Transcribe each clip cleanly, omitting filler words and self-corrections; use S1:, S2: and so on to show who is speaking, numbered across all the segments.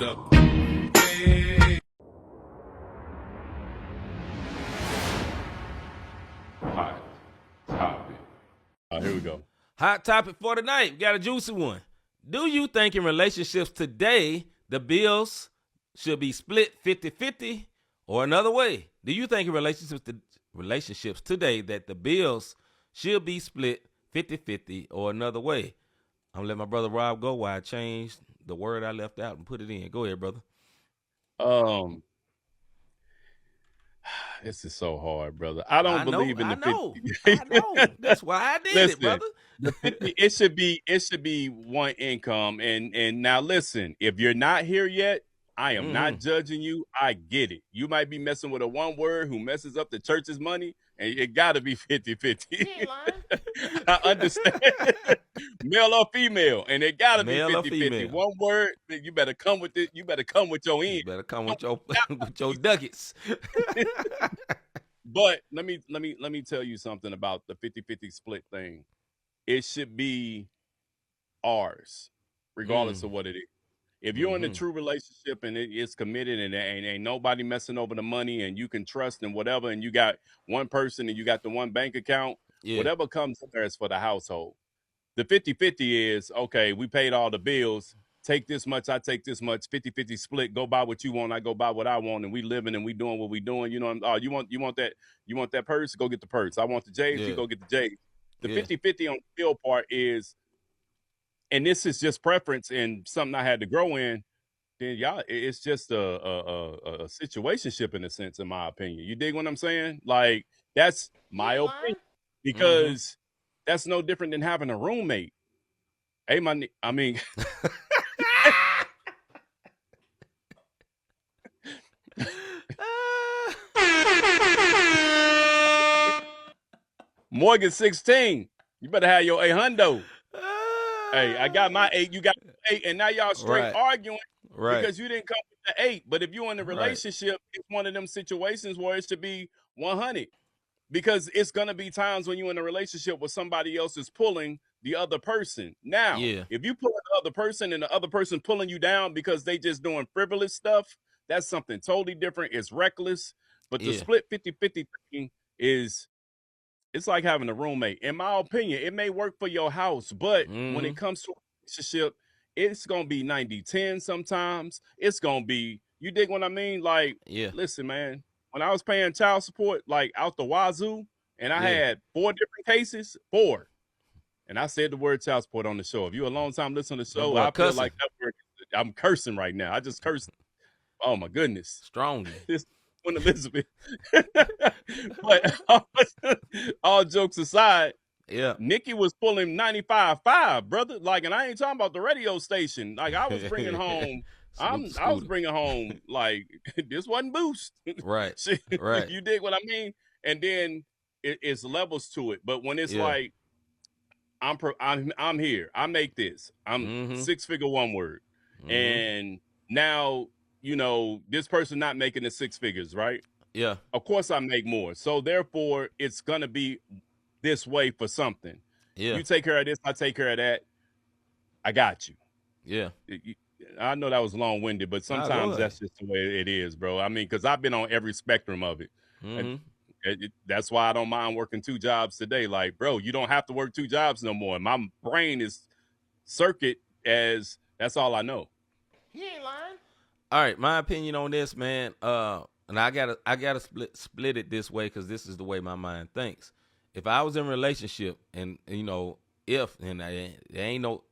S1: Hold up. Hey. Hot topic.
S2: Here we go.
S3: Hot topic for tonight. We got a juicy one. Do you think in relationships today, the bills should be split 50-50 or another way? Do you think in relationships today that the bills should be split 50-50 or another way? I'm going to let my brother Rob go while I change the word I left out and put it in. Go ahead, brother.
S2: This is so hard, brother. I don't believe in the 50.
S3: I know. That's why I did it, brother.
S2: The 50, it should be one income. And now listen, if you're not here yet, I am not judging you. I get it. You might be messing with a one word who messes up the church's money, and it got to be 50-50. I understand. Male or female, and it got to be 50-50. One word, you better come with it. You better come with your end.
S3: You better come with your with your nuggets.
S2: But let me tell you something about the 50-50 split thing. It should be ours, regardless of what it is. If you're in a true relationship and it's committed and ain't nobody messing over the money and you can trust and whatever, and you got one person and you got the one bank account, whatever comes in there is for the household. The 50-50 is, okay, we paid all the bills. Take this much, I take this much, 50-50 split, go buy what you want, I go buy what I want, and we living and we doing what we doing. You know, you want that purse, go get the purse. I want the J's, you go get the J's. The 50-50 on the bill part is, and this is just preference and something I had to grow in, then y'all, it's just a situationship in a sense, in my opinion. You dig what I'm saying? Like, that's my opinion, because that's no different than having a roommate. Hey, I mean, Morgan 16, you better have your $800. Hey, I got my 8, you got 8, and now y'all straight arguing because you didn't come with the 8. But if you're in a relationship, it's one of them situations where it should be 100, because it's gonna be times when you're in a relationship where somebody else is pulling the other person. Now, if you pull the other person and the other person pulling you down because they just doing frivolous stuff, that's something totally different. It's reckless. But the split 50-50 thing is, it's like having a roommate. In my opinion, it may work for your house, but when it comes to a relationship, it's going to be 90-10 sometimes. It's going to be, you dig what I mean? Like, listen, man, when I was paying child support, like out the wazoo, and I had 4 different cases, 4. And I said the word child support on the show. If you're a long time listening to the show, I feel like that word, I'm cursing right now. I just cursed. Oh, my goodness.
S3: Strongly.
S2: When Elizabeth. But all jokes aside, Nikki was pulling 95.5, brother. Like, and I ain't talking about the radio station. Like, I was bringing home, I was bringing home, like, this wasn't Boost.
S3: Right.
S2: You dig what I mean? And then it's levels to it. But when it's like, I'm here, I make this, I'm 6-figure one word, and now, you know, this person not making the 6 figures, right?
S3: Yeah.
S2: Of course I make more. So therefore, it's going to be this way for something.
S3: Yeah.
S2: You take care of this, I take care of that. I got you.
S3: Yeah.
S2: I know that was long-winded, but sometimes that's just the way it is, bro. I mean, because I've been on every spectrum of it. And that's why I don't mind working 2 jobs today. Like, bro, you don't have to work 2 jobs no more. My brain is circuit as that's all I know.
S3: He ain't lying. All right, my opinion on this, man, and I gotta split it this way, because this is the way my mind thinks. If I was in a relationship, and you know, there ain't no,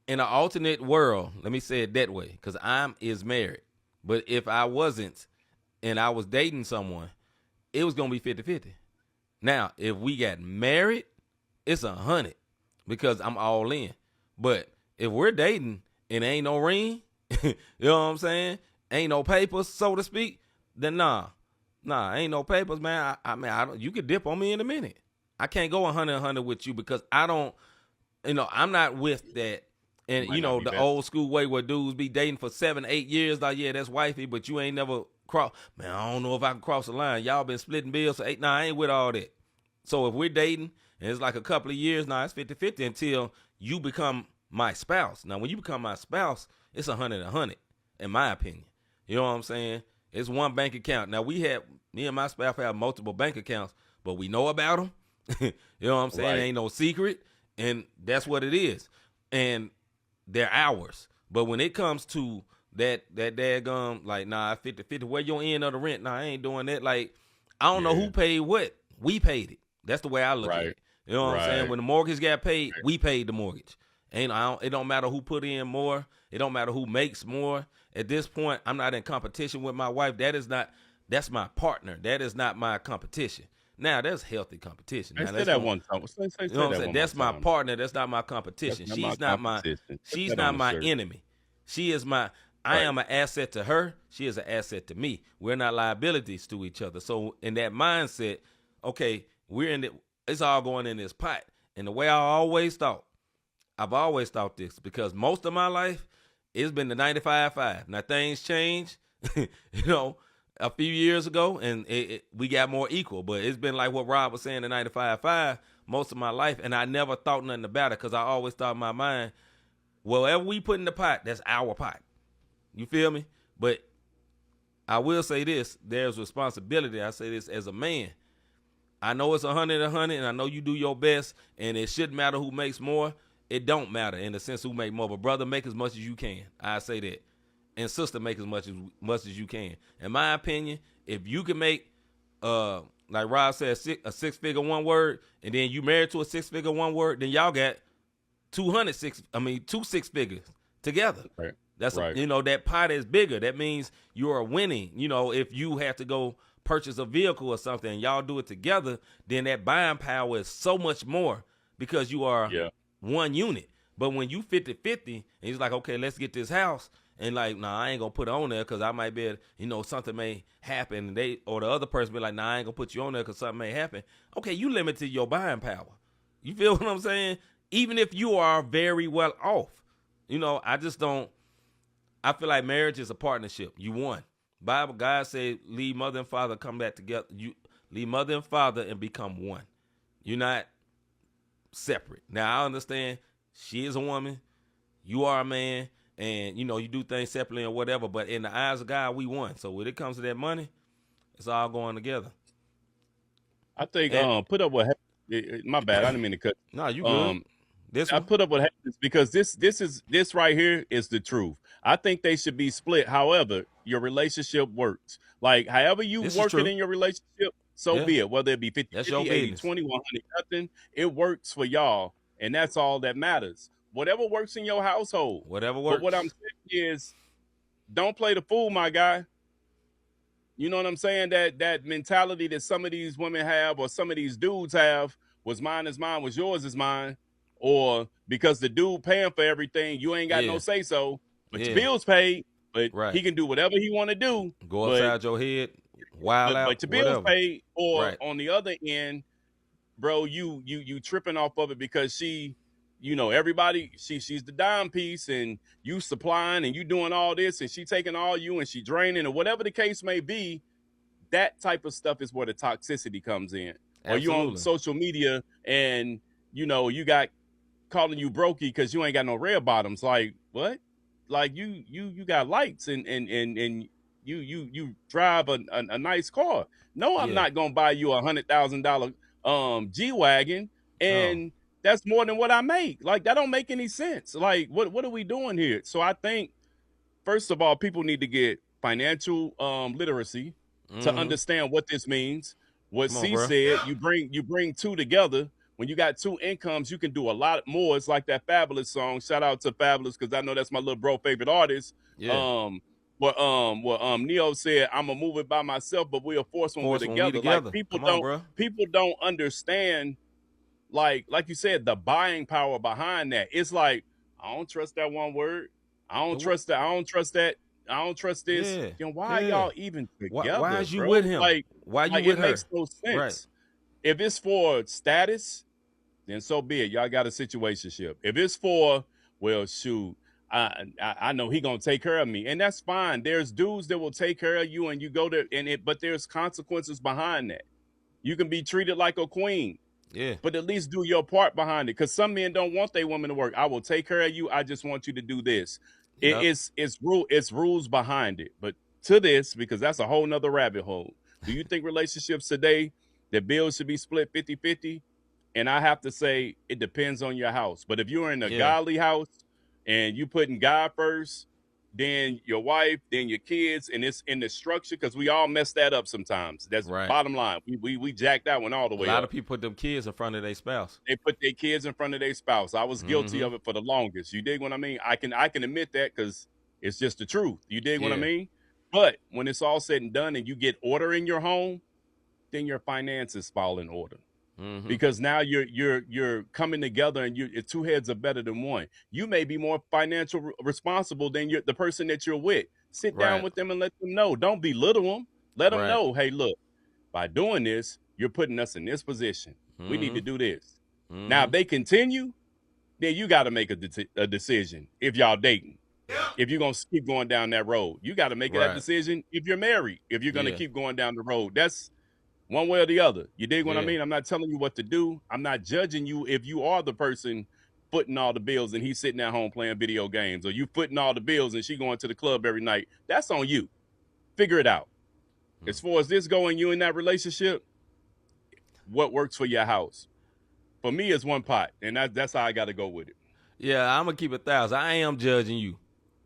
S3: in an alternate world, let me say it that way, because is married. But if I wasn't, and I was dating someone, it was gonna be 50-50. Now, if we got married, it's 100, because I'm all in. But if we're dating and ain't no ring, you know what I'm saying? Ain't no papers, so to speak. Then nah, ain't no papers, man. I mean, you could dip on me in a minute. I can't go 100 with you, because I don't, you know, I'm not with that. And you know, the old school way where dudes be dating for 7-8 years. Like, yeah, that's wifey, but you ain't never cross. Man, I don't know if I can cross the line. Y'all been splitting bills for 8. Nah, I ain't with all that. So if we're dating and it's like a couple of years, now it's 50-50 until you become my spouse. Now, when you become my spouse, it's 100. in my opinion. You know what I'm saying? It's one bank account. Now me and my spouse have multiple bank accounts, but we know about them. You know what I'm saying?
S2: Right.
S3: It ain't no secret, and that's what it is. And they're ours. But when it comes to that daggum, like, nah, 50-50, where your end of the rent? Nah, I ain't doing that. Like, I don't know who paid what. We paid it. That's the way I look at it. You know what I'm saying? When the mortgage got paid, we paid the mortgage. It don't matter who put in more. It don't matter who makes more. At this point, I'm not in competition with my wife. That's my partner. That is not my competition. Now, there's healthy competition. Now,
S2: say that one time. Say
S3: you know what I'm saying? That's my
S2: time.
S3: partner. That's not my competition. She's not my enemy. She is I am an asset to her. She is an asset to me. We're not liabilities to each other. So in that mindset, okay, it's all going in this pot. And the way I've always thought this, because most of my life, it's been the 95-5. Now, things change, a few years ago, and we got more equal. But it's been like what Rob was saying, the 95-5, most of my life, and I never thought nothing about it because I always thought in my mind, whatever we put in the pot, that's our pot. You feel me? But I will say this, there's responsibility. I say this as a man. I know it's 100, and I know you do your best, and it shouldn't matter who makes more. It don't matter in the sense who make more. But brother, make as much as you can. I say that. And sister, make as much as you can. In my opinion, if you can make, like Rob said, a six-figure one word, and then you married to a six-figure one word, then y'all got two six figures together.
S2: Right.
S3: That's that pot is bigger. That means you are winning. If you have to go purchase a vehicle or something and y'all do it together, then that buying power is so much more because you are one unit. But when you 50-50 and he's like, okay, let's get this house, and like, nah, I ain't gonna put it on there because I might be, something may happen, and or the other person be like, nah, I ain't gonna put you on there because something may happen. Okay, you limited your buying power. You feel what I'm saying? Even if you are very well off, I feel like marriage is a partnership. You won. Bible, God said, leave mother and father, come back together. You leave mother and father and become one. You're not separate. Now, I understand she is a woman, you are a man, and, you do things separately or whatever, but in the eyes of God, we won. So when it comes to that money, it's all going together.
S2: I think, put up what happened. My bad, I didn't mean to cut.
S3: No, you good.
S2: I put up what happens because this right here is the truth. I think they should be split. However, your relationship works. Like, however you work it in your relationship, so be it. Whether it be 50, 80, 20, 100, nothing, it works for y'all. And that's all that matters. Whatever works in your household.
S3: Whatever works.
S2: But what I'm saying is, don't play the fool, my guy. You know what I'm saying? That mentality that some of these women have or some of these dudes have, was mine is mine, was yours is mine. Or because the dude paying for everything, you ain't got no say so. But your bills paid, but he can do whatever he want to do.
S3: Go upside your head, wild out.
S2: But your bills paid. Or on the other end, bro, you tripping off of it because she, everybody, she's the dime piece and you supplying and you doing all this and she taking all you and she draining or whatever the case may be. That type of stuff is where the toxicity comes in. Absolutely. Or you on social media and, you got calling you brokey because you ain't got no red bottoms. Like, what? Like you got lights and you drive a nice car. No, I'm not gonna buy you $100,000 G-Wagon, and that's more than what I make. Like, that don't make any sense. Like, what are we doing here? So I think, first of all, people need to get financial literacy to understand what this means. What C said, you bring two together. When you got two incomes, you can do a lot more. It's like that Fabulous song. Shout out to Fabulous because I know that's my little bro favorite artist. Yeah. What Neo said, I'm gonna move it by myself, but we'll force when we're together. Like, people don't understand, like you said, the buying power behind that. It's like, I don't trust that one word. I don't trust that. I don't trust that. I don't trust this. Yeah. Then why are y'all even together?
S3: Why is you with him?
S2: Like,
S3: why you with her?
S2: It makes no sense. Right. If it's for status, then so be it. Y'all got a situationship. If it's for, well, shoot, I know he gonna take care of me, and that's fine. There's dudes that will take care of you, and you go there, but there's consequences behind that. You can be treated like a queen, but at least do your part behind it. Because some men don't want their women to work. I will take care of you. I just want you to do this. It's rules behind it. But to this, because that's a whole nother rabbit hole. Do you think relationships today that bills should be split 50-50? And I have to say it depends on your house. But if you're in a godly house and you putting God first, then your wife, then your kids, and it's in the structure, because we all mess that up sometimes. That's bottom line. We jack that one all the way up.
S3: A lot of people put them kids in front of their spouse.
S2: They put their kids in front of their spouse. I was guilty of it for the longest. You dig what I mean? I can admit that because it's just the truth. You dig what I mean? But when it's all said and done and you get order in your home, then your finances fall in order. Because now you're coming together and two heads are better than one. You may be more financial responsible than the person that you're with. Sit down with them and let them know. Don't belittle them. Let them know, hey, look, by doing this, you're putting us in this position. We need to do this. Now, if they continue, then you got to make a decision if y'all dating. If you're going to keep going down that road, you got to make that decision if you're married, if you're going to keep going down the road. That's one way or the other. You dig what I mean? I'm not telling you what to do. I'm not judging you if you are the person footing all the bills and he's sitting at home playing video games, or you footing all the bills and she going to the club every night. That's on you. Figure it out. As far as this going, you in that relationship, what works for your house? For me, it's one pot, and that's how I got to go with it.
S3: Yeah, I'm going to keep it 1,000. I am judging you.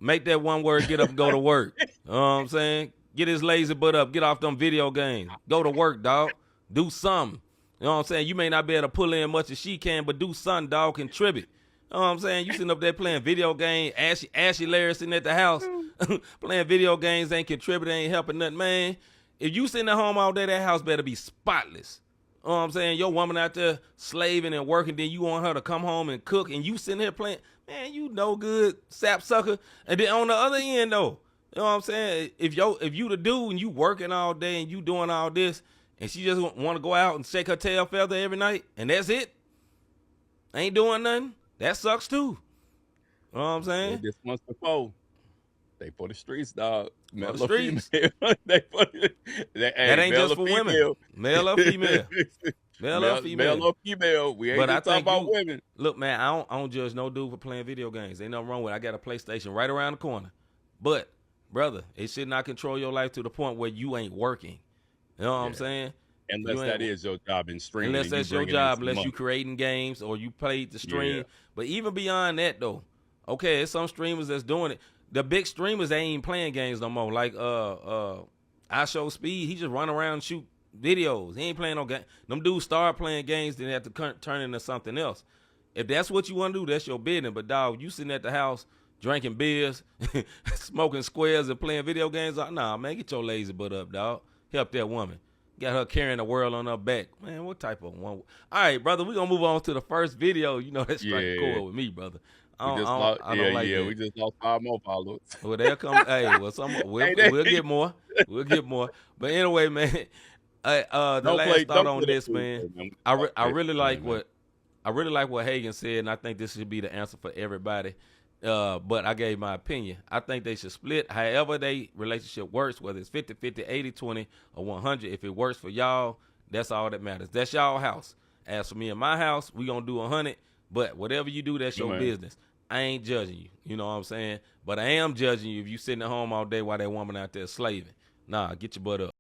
S3: Make that one word, get up and go to work. You know what I'm saying? Get his lazy butt up. Get off them video games. Go to work, dog. Do something. You know what I'm saying? You may not be able to pull in much as she can, but do something, dog. Contribute. You know what I'm saying? You sitting up there playing video games. Ashy Larry sitting at the house playing video games, ain't contributing, ain't helping nothing, man. If you sitting at home all day, that house better be spotless. You know what I'm saying? Your woman out there slaving and working, then you want her to come home and cook, and you sitting here playing. Man, you no good sap sucker. And then on the other end, though, you know what I'm saying? If you the dude and you working all day and you doing all this, and she just want to go out and shake her tail feather every night, and that's it, ain't doing nothing, that sucks too. You know what I'm saying?
S2: This once before, they for the streets, dog.
S3: For the streets.
S2: That
S3: ain't just for women. Male or female. Male or female.
S2: We ain't just talking about women.
S3: Look, man, I don't judge no dude for playing video games. Ain't nothing wrong with it. I got a PlayStation right around the corner. But, brother, it should not control your life to the point where you ain't working. You know what I'm saying?
S2: Unless that is your job in streaming.
S3: Unless that's your job, unless you creating games or you played the stream. Yeah. But even beyond that, though, okay, there's some streamers that's doing it. The big streamers, they ain't playing games no more. Like I Show Speed, he just run around and shoot videos. He ain't playing no game. Them dudes start playing games, then they have to turn into something else. If that's what you want to do, that's your business. But, dog, you sitting at the house drinking beers, smoking squares, and playing video games, nah, man, get your lazy butt up, dog. Help that woman. Got her carrying the world on her back. Man, what type of one? All right, brother, we're going to move on to the first video. You know, that's straight cool with me, brother. I don't like that.
S2: We just lost 5 more followers.
S3: Well, they'll come. We'll get more. We'll get more. But anyway, man, the last thought on this, man. I really like what Hagen said, and I think this should be the answer for everybody. But I gave my opinion. I think they should split however they relationship works, whether it's 50-50, 80-20, or 100. If it works for y'all, that's all that matters. That's y'all house. As for me and my house, we going to do 100. But whatever you do, that's your business. I ain't judging you. You know what I'm saying? But I am judging you if you sitting at home all day while that woman out there slaving. Nah, get your butt up.